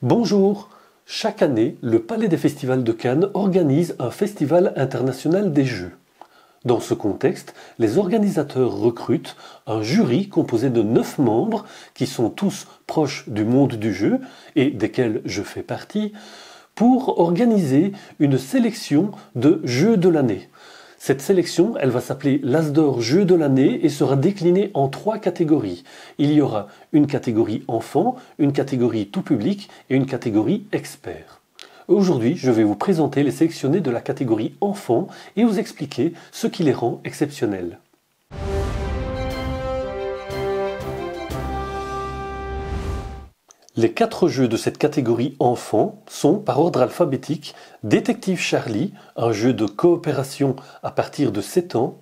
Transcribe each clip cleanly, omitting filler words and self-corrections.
Bonjour! Chaque année, le Palais des Festivals de Cannes organise un festival international des jeux. Dans ce contexte, les organisateurs recrutent un jury composé de 9 membres qui sont tous proches du monde du jeu et desquels je fais partie, pour organiser une sélection de jeux de l'année. Cette sélection, elle va s'appeler l'As d'or jeu de l'année et sera déclinée en 3 catégories. Il y aura une catégorie enfant, une catégorie tout public et une catégorie expert. Aujourd'hui, je vais vous présenter les sélectionnés de la catégorie enfant et vous expliquer ce qui les rend exceptionnels. Les 4 jeux de cette catégorie enfant sont, par ordre alphabétique, Détective Charlie, un jeu de coopération à partir de 7 ans,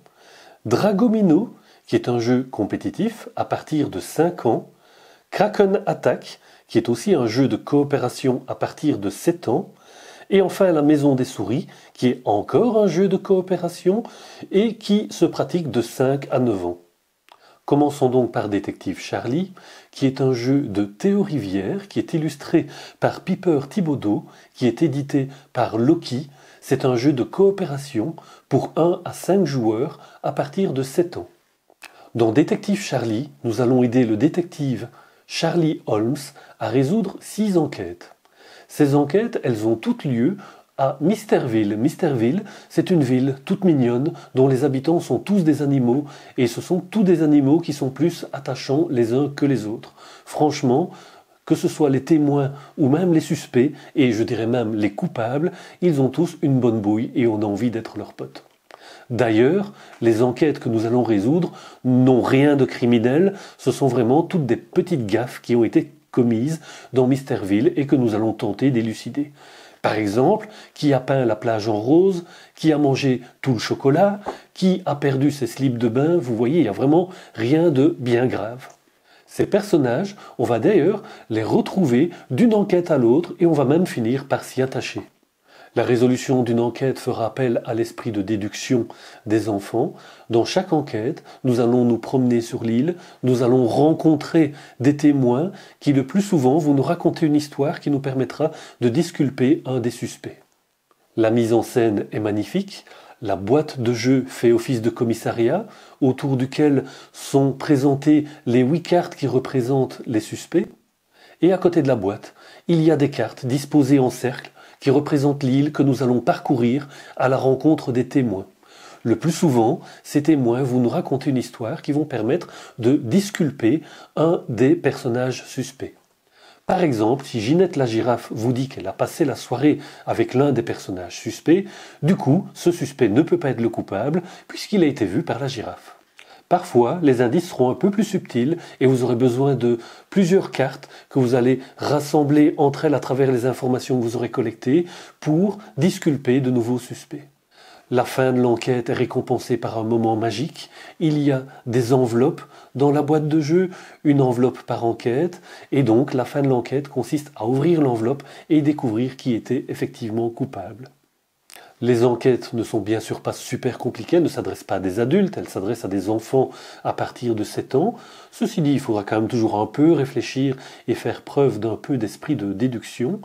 Dragomino, qui est un jeu compétitif à partir de 5 ans, Kraken Attack, qui est aussi un jeu de coopération à partir de 7 ans, et enfin La Maison des Souris, qui est encore un jeu de coopération et qui se pratique de 5 à 9 ans. Commençons donc par Détective Charlie, qui est un jeu de Théo Rivière, qui est illustré par Piper Thibaudot, qui est édité par Loki. C'est un jeu de coopération pour 1 à 5 joueurs à partir de 7 ans. Dans Détective Charlie, nous allons aider le détective Charlie Holmes à résoudre 6 enquêtes. Ces enquêtes, elles ont toutes lieu à Misterville. Misterville, c'est une ville toute mignonne dont les habitants sont tous des animaux et ce sont tous des animaux qui sont plus attachants les uns que les autres. Franchement, que ce soit les témoins ou même les suspects, et je dirais même les coupables, ils ont tous une bonne bouille et on a envie d'être leurs potes. D'ailleurs, les enquêtes que nous allons résoudre n'ont rien de criminel, ce sont vraiment toutes des petites gaffes qui ont été commises dans Misterville et que nous allons tenter d'élucider. Par exemple, qui a peint la plage en rose, qui a mangé tout le chocolat, qui a perdu ses slips de bain, vous voyez, il n'y a vraiment rien de bien grave. Ces personnages, on va d'ailleurs les retrouver d'une enquête à l'autre et on va même finir par s'y attacher. La résolution d'une enquête fera appel à l'esprit de déduction des enfants. Dans chaque enquête, nous allons nous promener sur l'île, nous allons rencontrer des témoins qui le plus souvent vont nous raconter une histoire qui nous permettra de disculper un des suspects. La mise en scène est magnifique, la boîte de jeu fait office de commissariat, autour duquel sont présentées les 8 cartes qui représentent les suspects. Et à côté de la boîte, il y a des cartes disposées en cercle qui représente l'île que nous allons parcourir à la rencontre des témoins. Le plus souvent, ces témoins vont nous raconter une histoire qui vont permettre de disculper un des personnages suspects. Par exemple, si Ginette la girafe vous dit qu'elle a passé la soirée avec l'un des personnages suspects, du coup, ce suspect ne peut pas être le coupable puisqu'il a été vu par la girafe. Parfois, les indices seront un peu plus subtils et vous aurez besoin de plusieurs cartes que vous allez rassembler entre elles à travers les informations que vous aurez collectées pour disculper de nouveaux suspects. La fin de l'enquête est récompensée par un moment magique. Il y a des enveloppes dans la boîte de jeu, une enveloppe par enquête, et donc la fin de l'enquête consiste à ouvrir l'enveloppe et découvrir qui était effectivement coupable. Les enquêtes ne sont bien sûr pas super compliquées, elles ne s'adressent pas à des adultes, elles s'adressent à des enfants à partir de 7 ans. Ceci dit, il faudra quand même toujours un peu réfléchir et faire preuve d'un peu d'esprit de déduction.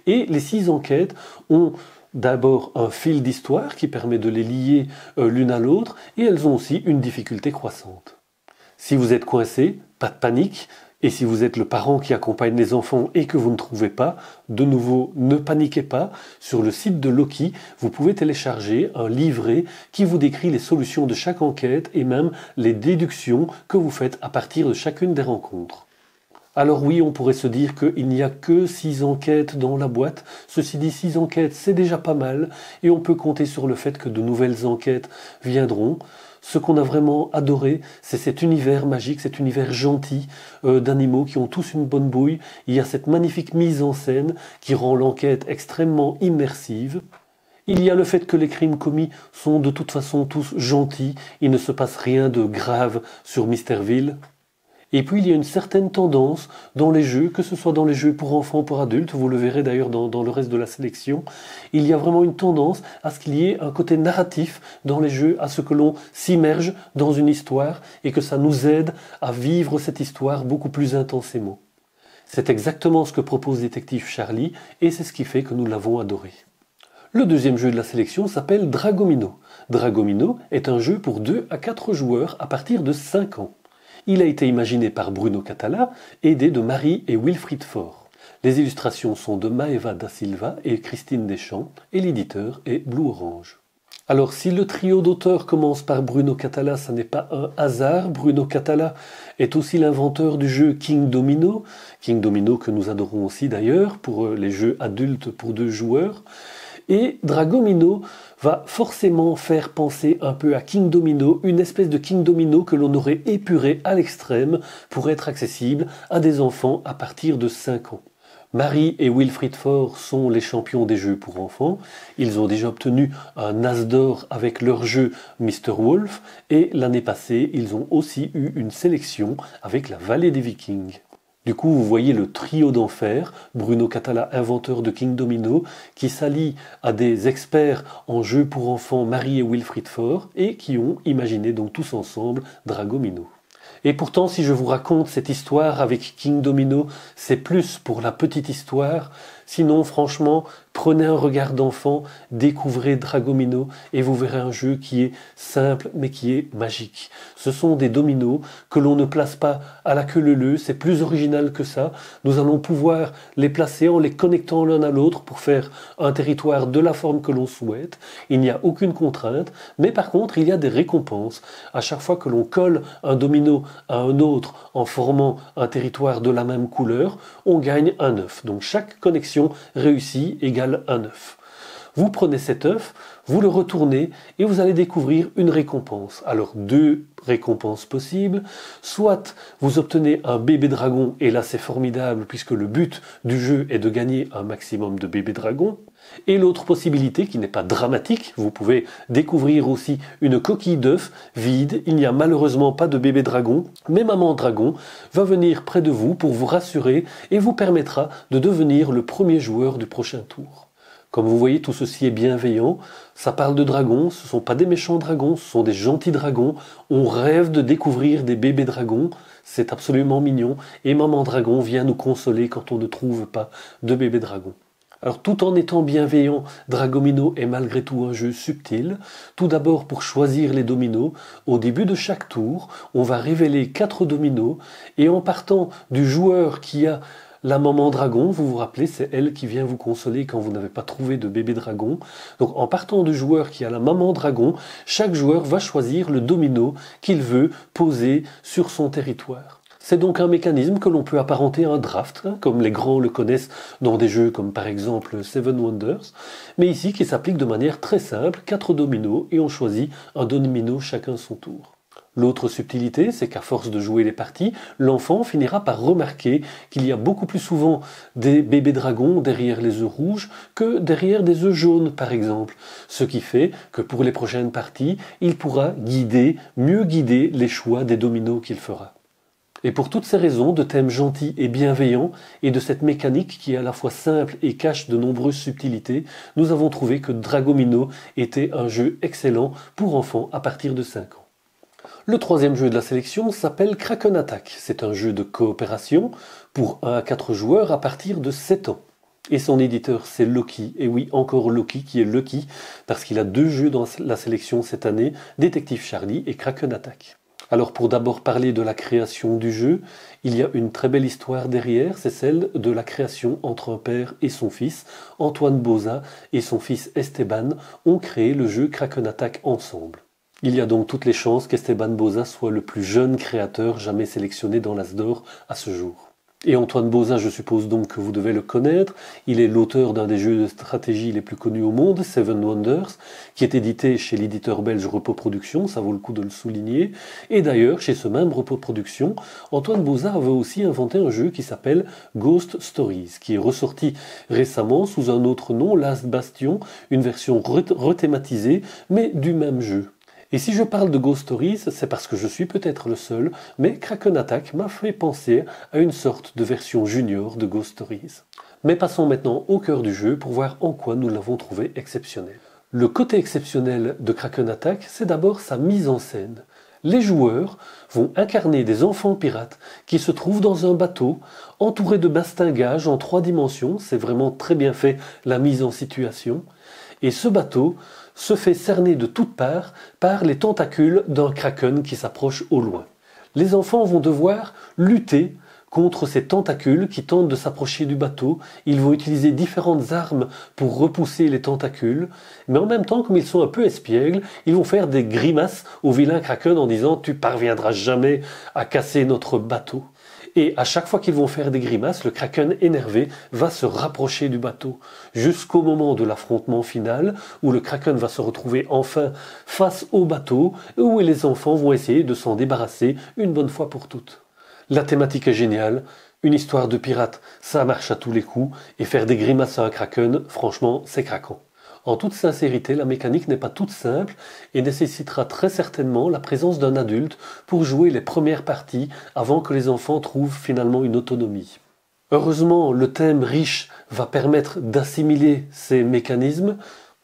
Et les 6 enquêtes ont d'abord un fil d'histoire qui permet de les lier l'une à l'autre, et elles ont aussi une difficulté croissante. Si vous êtes coincé, pas de panique. Et si vous êtes le parent qui accompagne les enfants et que vous ne trouvez pas, de nouveau, ne paniquez pas. Sur le site de Loki, vous pouvez télécharger un livret qui vous décrit les solutions de chaque enquête et même les déductions que vous faites à partir de chacune des rencontres. Alors oui, on pourrait se dire qu'il n'y a que 6 enquêtes dans la boîte. Ceci dit, 6 enquêtes, c'est déjà pas mal. Et on peut compter sur le fait que de nouvelles enquêtes viendront. Ce qu'on a vraiment adoré, c'est cet univers magique, cet univers gentil d'animaux qui ont tous une bonne bouille. Il y a cette magnifique mise en scène qui rend l'enquête extrêmement immersive. Il y a le fait que les crimes commis sont de toute façon tous gentils. Il ne se passe rien de grave sur Misterville. Et puis il y a une certaine tendance dans les jeux, que ce soit dans les jeux pour enfants, pour adultes, vous le verrez d'ailleurs dans le reste de la sélection, il y a vraiment une tendance à ce qu'il y ait un côté narratif dans les jeux, à ce que l'on s'immerge dans une histoire et que ça nous aide à vivre cette histoire beaucoup plus intensément. C'est exactement ce que propose Détective Charlie et c'est ce qui fait que nous l'avons adoré. Le deuxième jeu de la sélection s'appelle Dragomino. Dragomino est un jeu pour 2 à 4 joueurs à partir de 5 ans. Il a été imaginé par Bruno Catala, aidé de Marie et Wilfried Faure. Les illustrations sont de Maeva da Silva et Christine Deschamps et l'éditeur est Blue Orange. Alors si le trio d'auteurs commence par Bruno Catala, ça n'est pas un hasard. Bruno Catala est aussi l'inventeur du jeu King Domino que nous adorons aussi d'ailleurs, pour les jeux adultes pour 2 joueurs. Et Dragomino va forcément faire penser un peu à King Domino, une espèce de King Domino que l'on aurait épuré à l'extrême pour être accessible à des enfants à partir de 5 ans. Marie et Wilfried Faure sont les champions des jeux pour enfants. Ils ont déjà obtenu un As d'or avec leur jeu Mr. Wolf et l'année passée, ils ont aussi eu une sélection avec la Vallée des Vikings. Du coup, vous voyez le trio d'enfer, Bruno Catala, inventeur de King Domino, qui s'allie à des experts en jeux pour enfants, Marie et Wilfried Faure, et qui ont imaginé donc tous ensemble Dragomino. Et pourtant, si je vous raconte cette histoire avec King Domino, c'est plus pour la petite histoire. Sinon, franchement, prenez un regard d'enfant, découvrez Dragomino et vous verrez un jeu qui est simple mais qui est magique. Ce sont des dominos que l'on ne place pas à la queue leu-leu, c'est plus original que ça. Nous allons pouvoir les placer en les connectant l'un à l'autre pour faire un territoire de la forme que l'on souhaite. Il n'y a aucune contrainte, mais par contre, il y a des récompenses. À chaque fois que l'on colle un domino à un autre en formant un territoire de la même couleur, on gagne un œuf. Donc chaque connexion réussie égale un œuf. Vous prenez cet œuf, vous le retournez et vous allez découvrir une récompense. Alors 2 récompenses possibles, soit vous obtenez un bébé dragon et là c'est formidable puisque le but du jeu est de gagner un maximum de bébés dragons. Et l'autre possibilité qui n'est pas dramatique, vous pouvez découvrir aussi une coquille d'œuf vide, il n'y a malheureusement pas de bébé dragon, mais maman dragon va venir près de vous pour vous rassurer et vous permettra de devenir le premier joueur du prochain tour. Comme vous voyez, tout ceci est bienveillant, ça parle de dragons, ce ne sont pas des méchants dragons, ce sont des gentils dragons, on rêve de découvrir des bébés dragons, c'est absolument mignon, et maman dragon vient nous consoler quand on ne trouve pas de bébé dragon. Alors tout en étant bienveillant, Dragomino est malgré tout un jeu subtil. Tout d'abord pour choisir les dominos, au début de chaque tour, on va révéler 4 dominos et en partant du joueur qui a la maman dragon, vous vous rappelez, c'est elle qui vient vous consoler quand vous n'avez pas trouvé de bébé dragon. Donc en partant du joueur qui a la maman dragon, chaque joueur va choisir le domino qu'il veut poser sur son territoire. C'est donc un mécanisme que l'on peut apparenter à un draft, comme les grands le connaissent dans des jeux comme par exemple Seven Wonders, mais ici qui s'applique de manière très simple, 4 dominos et on choisit un domino chacun son tour. L'autre subtilité, c'est qu'à force de jouer les parties, l'enfant finira par remarquer qu'il y a beaucoup plus souvent des bébés dragons derrière les œufs rouges que derrière des œufs jaunes par exemple. Ce qui fait que pour les prochaines parties, il pourra mieux guider les choix des dominos qu'il fera. Et pour toutes ces raisons, de thèmes gentils et bienveillants, et de cette mécanique qui est à la fois simple et cache de nombreuses subtilités, nous avons trouvé que Dragomino était un jeu excellent pour enfants à partir de 5 ans. Le troisième jeu de la sélection s'appelle Kraken Attack. C'est un jeu de coopération pour 1 à 4 joueurs à partir de 7 ans. Et son éditeur c'est Loki, et oui encore Loki qui est Lucky, parce qu'il a 2 jeux dans la sélection cette année, Détective Charlie et Kraken Attack. Alors pour d'abord parler de la création du jeu, il y a une très belle histoire derrière, c'est celle de la création entre un père et son fils. Antoine Boza et son fils Esteban ont créé le jeu Kraken Attack ensemble. Il y a donc toutes les chances qu'Esteban Boza soit le plus jeune créateur jamais sélectionné dans l'As d'or à ce jour. Et Antoine Boza, je suppose donc que vous devez le connaître, il est l'auteur d'un des jeux de stratégie les plus connus au monde, Seven Wonders, qui est édité chez l'éditeur belge Repos Productions, ça vaut le coup de le souligner. Et d'ailleurs, chez ce même Repos Productions, Antoine Boza avait aussi inventé un jeu qui s'appelle Ghost Stories, qui est ressorti récemment sous un autre nom, Last Bastion, une version rethématisée, mais du même jeu. Et si je parle de Ghost Stories, c'est parce que je suis peut-être le seul, mais Kraken Attack m'a fait penser à une sorte de version junior de Ghost Stories. Mais passons maintenant au cœur du jeu pour voir en quoi nous l'avons trouvé exceptionnel. Le côté exceptionnel de Kraken Attack, c'est d'abord sa mise en scène. Les joueurs vont incarner des enfants pirates qui se trouvent dans un bateau entouré de bastingages en 3 dimensions. C'est vraiment très bien fait, la mise en situation. Et ce bateau se fait cerner de toutes parts par les tentacules d'un kraken qui s'approche au loin. Les enfants vont devoir lutter contre ces tentacules qui tentent de s'approcher du bateau. Ils vont utiliser différentes armes pour repousser les tentacules, mais en même temps, comme ils sont un peu espiègles, ils vont faire des grimaces au vilain kraken en disant « tu parviendras jamais à casser notre bateau ». Et à chaque fois qu'ils vont faire des grimaces, le kraken énervé va se rapprocher du bateau, jusqu'au moment de l'affrontement final, où le kraken va se retrouver enfin face au bateau, où les enfants vont essayer de s'en débarrasser une bonne fois pour toutes. La thématique est géniale, une histoire de pirate, ça marche à tous les coups, et faire des grimaces à un kraken, franchement, c'est craquant. En toute sincérité, la mécanique n'est pas toute simple et nécessitera très certainement la présence d'un adulte pour jouer les premières parties avant que les enfants trouvent finalement une autonomie. Heureusement, le thème riche va permettre d'assimiler ces mécanismes.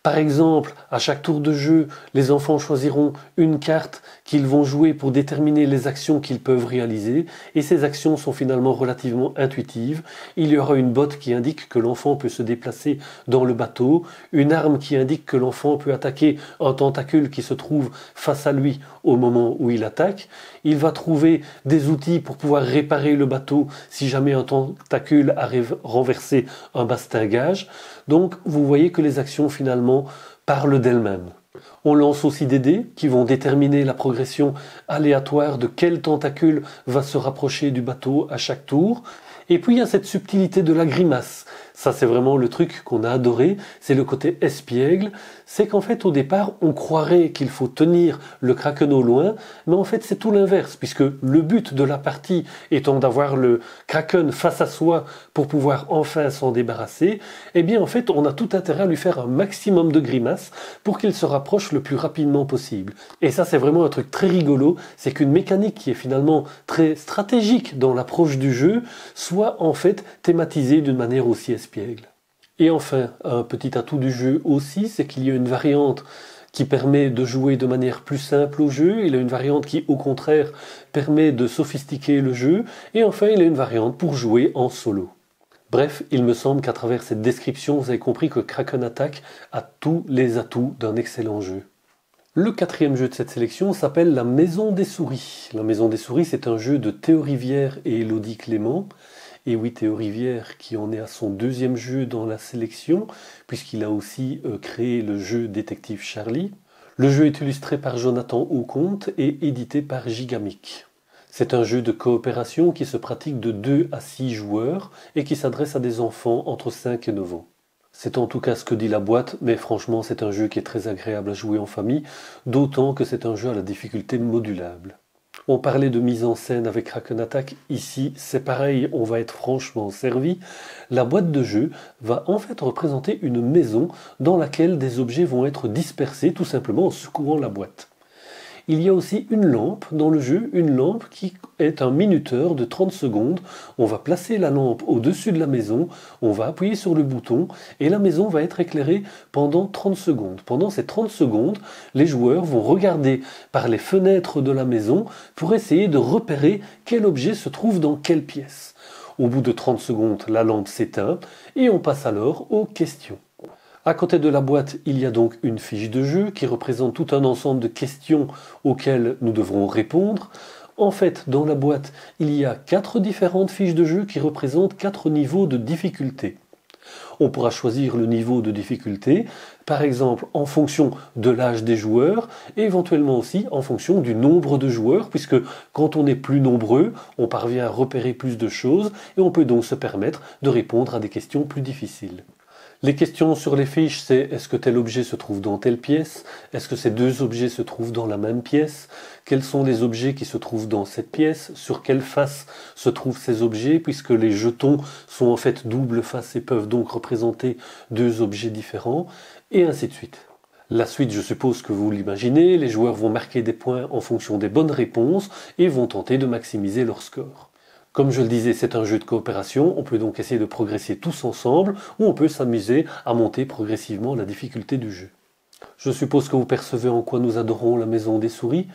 Par exemple, à chaque tour de jeu, les enfants choisiront une carte qu'ils vont jouer pour déterminer les actions qu'ils peuvent réaliser, et ces actions sont finalement relativement intuitives. Il y aura une botte qui indique que l'enfant peut se déplacer dans le bateau, une arme qui indique que l'enfant peut attaquer un tentacule qui se trouve face à lui au moment où il attaque. Il va trouver des outils pour pouvoir réparer le bateau si jamais un tentacule arrive renverser un bastingage. Donc vous voyez que les actions finalement parlent d'elles-mêmes. On lance aussi des dés qui vont déterminer la progression aléatoire de quel tentacule va se rapprocher du bateau à chaque tour. Et puis il y a cette subtilité de la grimace. Ça c'est vraiment le truc qu'on a adoré, c'est le côté espiègle. C'est qu'en fait au départ on croirait qu'il faut tenir le kraken au loin, mais en fait c'est tout l'inverse, puisque le but de la partie étant d'avoir le kraken face à soi pour pouvoir enfin s'en débarrasser, eh bien en fait on a tout intérêt à lui faire un maximum de grimaces pour qu'il se rapproche le plus rapidement possible. Et ça c'est vraiment un truc très rigolo, c'est qu'une mécanique qui est finalement très stratégique dans l'approche du jeu soit en fait thématisée d'une manière aussi espiègle. Et enfin, un petit atout du jeu aussi, c'est qu'il y a une variante qui permet de jouer de manière plus simple au jeu, il y a une variante qui au contraire permet de sophistiquer le jeu, et enfin il y a une variante pour jouer en solo. Bref, il me semble qu'à travers cette description, vous avez compris que Kraken Attack a tous les atouts d'un excellent jeu. Le 4e jeu de cette sélection s'appelle La Maison des Souris. La Maison des Souris, c'est un jeu de Théo Rivière et Elodie Clément. Et oui, Théo Rivière qui en est à son 2e jeu dans la sélection, puisqu'il a aussi créé le jeu Détective Charlie. Le jeu est illustré par Jonathan Auconte et édité par Gigamic. C'est un jeu de coopération qui se pratique de 2 à 6 joueurs et qui s'adresse à des enfants entre 5 et 9 ans. C'est en tout cas ce que dit la boîte, mais franchement c'est un jeu qui est très agréable à jouer en famille, d'autant que c'est un jeu à la difficulté modulable. On parlait de mise en scène avec Kraken Attack, ici c'est pareil, on va être franchement servi. La boîte de jeu va en fait représenter une maison dans laquelle des objets vont être dispersés tout simplement en secouant la boîte. Il y a aussi une lampe dans le jeu, une lampe qui est un minuteur de 30 secondes. On va placer la lampe au-dessus de la maison, on va appuyer sur le bouton et la maison va être éclairée pendant 30 secondes. Pendant ces 30 secondes, les joueurs vont regarder par les fenêtres de la maison pour essayer de repérer quel objet se trouve dans quelle pièce. Au bout de 30 secondes, la lampe s'éteint et on passe alors aux questions. À côté de la boîte, il y a donc une fiche de jeu qui représente tout un ensemble de questions auxquelles nous devrons répondre. En fait, dans la boîte, il y a 4 différentes fiches de jeu qui représentent 4 niveaux de difficulté. On pourra choisir le niveau de difficulté, par exemple en fonction de l'âge des joueurs et éventuellement aussi en fonction du nombre de joueurs, puisque quand on est plus nombreux, on parvient à repérer plus de choses et on peut donc se permettre de répondre à des questions plus difficiles. Les questions sur les fiches, c'est est-ce que tel objet se trouve dans telle pièce? Est-ce que ces 2 objets se trouvent dans la même pièce? Quels sont les objets qui se trouvent dans cette pièce? Sur quelle face se trouvent ces objets? Puisque les jetons sont en fait double face et peuvent donc représenter 2 objets différents, et ainsi de suite. La suite, je suppose que vous l'imaginez, les joueurs vont marquer des points en fonction des bonnes réponses et vont tenter de maximiser leur score. Comme je le disais, c'est un jeu de coopération, on peut donc essayer de progresser tous ensemble, ou on peut s'amuser à monter progressivement la difficulté du jeu. Je suppose que vous percevez en quoi nous adorons La Maison des Souris.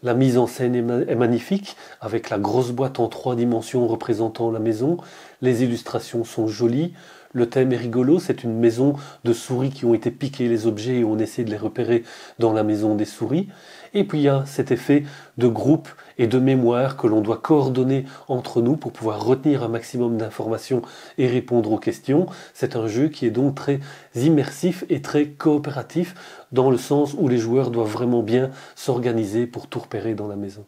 La mise en scène est magnifique, avec la grosse boîte en 3 dimensions représentant la maison. Les illustrations sont jolies. Le thème est rigolo, c'est une maison de souris qui ont été piquées les objets et on essaie de les repérer dans la maison des souris. Et puis il y a cet effet de groupe et de mémoire que l'on doit coordonner entre nous pour pouvoir retenir un maximum d'informations et répondre aux questions. C'est un jeu qui est donc très immersif et très coopératif dans le sens où les joueurs doivent vraiment bien s'organiser pour tout repérer dans la maison.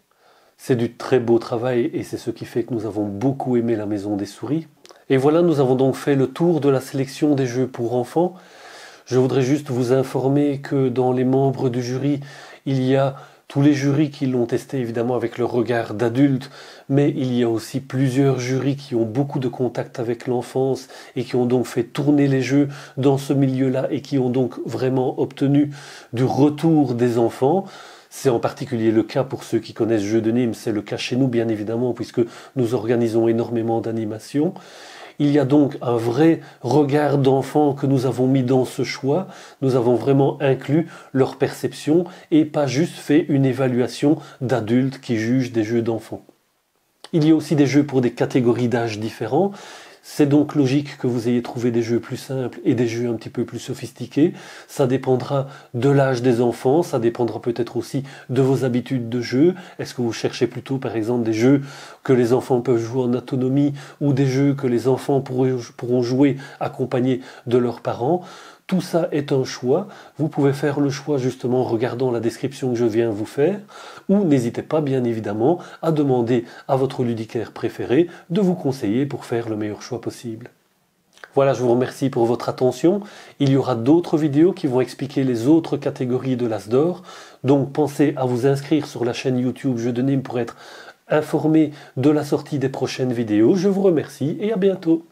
C'est du très beau travail et c'est ce qui fait que nous avons beaucoup aimé la maison des souris. Et voilà, nous avons donc fait le tour de la sélection des jeux pour enfants. Je voudrais juste vous informer que dans les membres du jury, il y a tous les jurys qui l'ont testé évidemment avec le regard d'adulte, mais il y a aussi plusieurs jurys qui ont beaucoup de contact avec l'enfance et qui ont donc fait tourner les jeux dans ce milieu-là et qui ont donc vraiment obtenu du retour des enfants. C'est en particulier le cas pour ceux qui connaissent Jeux de Nîmes, c'est le cas chez nous bien évidemment puisque nous organisons énormément d'animations. Il y a donc un vrai regard d'enfant que nous avons mis dans ce choix. Nous avons vraiment inclus leur perception et pas juste fait une évaluation d'adultes qui jugent des jeux d'enfants. Il y a aussi des jeux pour des catégories d'âge différents. C'est donc logique que vous ayez trouvé des jeux plus simples et des jeux un petit peu plus sophistiqués. Ça dépendra de l'âge des enfants, ça dépendra peut-être aussi de vos habitudes de jeu. Est-ce que vous cherchez plutôt par exemple des jeux que les enfants peuvent jouer en autonomie ou des jeux que les enfants pourront jouer accompagnés de leurs parents ? Tout ça est un choix. Vous pouvez faire le choix justement en regardant la description que je viens vous faire ou n'hésitez pas bien évidemment à demander à votre ludicaire préféré de vous conseiller pour faire le meilleur choix possible. Voilà, je vous remercie pour votre attention. Il y aura d'autres vidéos qui vont expliquer les autres catégories de l'As d'Or. Donc pensez à vous inscrire sur la chaîne YouTube Jeux de Nîmes pour être informé de la sortie des prochaines vidéos. Je vous remercie et à bientôt.